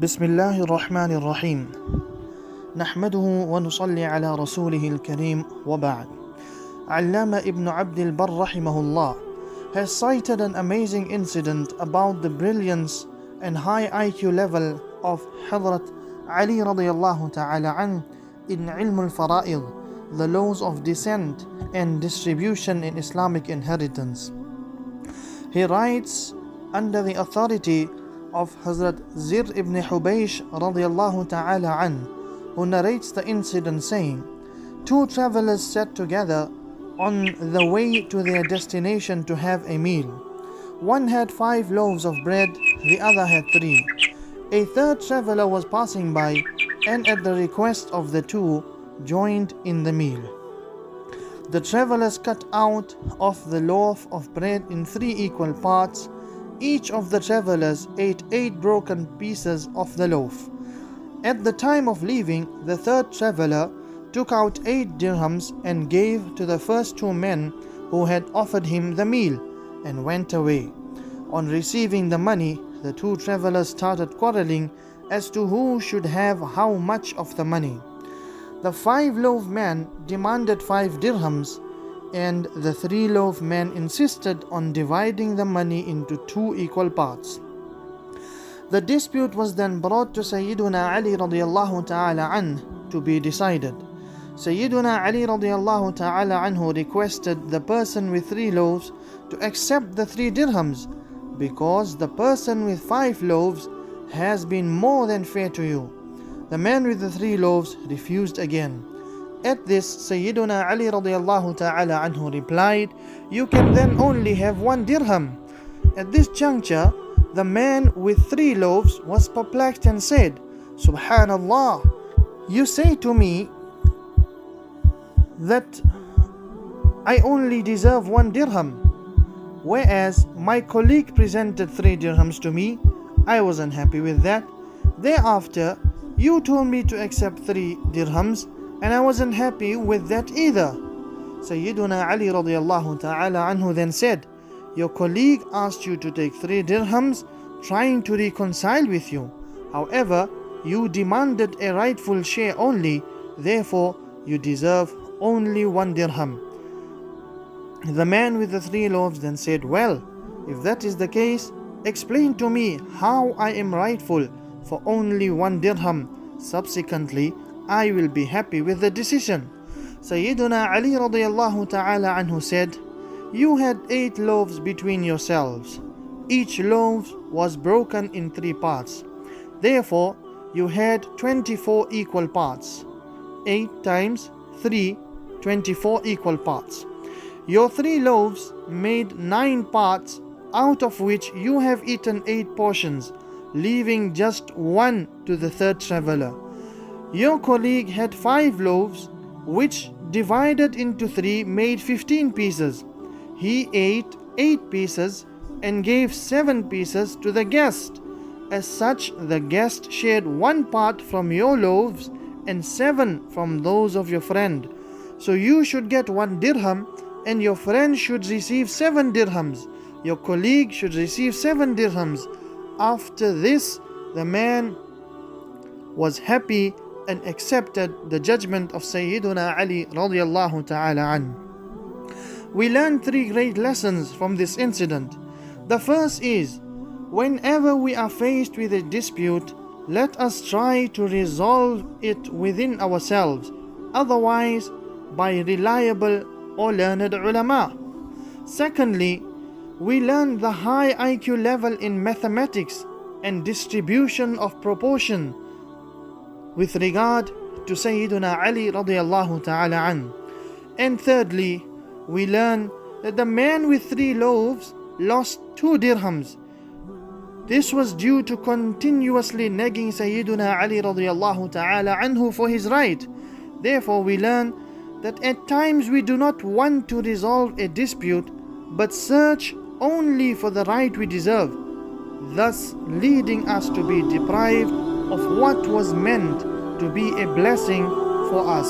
بسم الله الرحمن الرحيم نحمده ونصلي على رسوله الكريم وبعد. Allama ibn Abdul Barr rahimahullah has cited an amazing incident about the brilliance and high IQ level of Hazrat Ali radiyallahu ta'ala an in ilm al-fara'id, the laws of descent and distribution in Islamic inheritance. He writes under the authority of Hazrat Zir ibn Hubaysh radiyallahu ta'ala an, who narrates the incident saying, two travelers sat together on the way to their destination to have a meal. One had 5 loaves of bread, the other had 3. A third traveler was passing by and at the request of the two joined in the meal. The travelers cut out of the loaf of bread in 3 equal parts. Each of the travelers ate 8 broken pieces of the loaf. At the time of leaving, the third traveler took out 8 dirhams and gave to the first 2 men who had offered him the meal and went away. On receiving the money, the 2 travelers started quarreling as to who should have how much of the money. The 5 loaf man demanded 5 dirhams, and the 3 loaf men insisted on dividing the money into 2 equal parts. The dispute was then brought to Sayyidunā Ali radiyallahu ta'ala an to be decided. Sayyidunā Ali radiyallahu ta'ala anhu requested the person with 3 loaves to accept the 3 dirhams, because the person with 5 loaves has been more than fair to you. The man with the 3 loaves refused again. At this, Sayyidunā Ali radiyallahu ta'ala anhu replied, "You can then only have 1 dirham." At this juncture, the man with 3 loaves was perplexed and said, "Subhanallah, you say to me that I only deserve 1 dirham, whereas my colleague presented 3 dirhams to me. I wasn't happy with that. Thereafter, you told me to accept 3 dirhams, and I wasn't happy with that either." Sayyidunā Ali radiyallahu ta'ala anhu then said, "Your colleague asked you to take 3 dirhams, trying to reconcile with you. However, you demanded a rightful share only, therefore you deserve only 1 dirham." The man with the 3 loaves then said, "Well, if that is the case, explain to me how I am rightful for only 1 dirham. Subsequently, I will be happy with the decision." Sayyidunā Ali radiyallahu ta'ala anhu said, "You had 8 loaves between yourselves. Each loaf was broken in 3 parts. Therefore, you had 24 equal parts. 8 times 3, 24 equal parts. Your 3 loaves made 9 parts, out of which you have eaten 8 portions, leaving just 1 to the third traveler. Your colleague had 5 loaves, which divided into 3 made 15 pieces. He ate 8 pieces and gave 7 pieces to the guest. As such, the guest shared 1 part from your loaves and 7 from those of your friend. So you should get 1 dirham, and your friend should receive 7 dirhams. Your colleague should receive 7 dirhams. After this, the man was happy and accepted the judgment of Sayyidunā Ali radiyallahu ta'ala an." We learn 3 great lessons from this incident. The first is, whenever we are faced with a dispute, let us try to resolve it within ourselves, otherwise by reliable or learned ulama. Secondly, we learn the high IQ level in mathematics and distribution of proportion with regard to Sayyidunā Ali radiyallahu ta'ala an. And thirdly, we learn that the man with 3 loaves lost 2 dirhams. This was due to continuously nagging Sayyidunā Ali radiyallahu ta'ala anhu for his right. Therefore, we learn that at times we do not want to resolve a dispute, but search only for the right we deserve, thus leading us to be deprived of what was meant to be a blessing for us.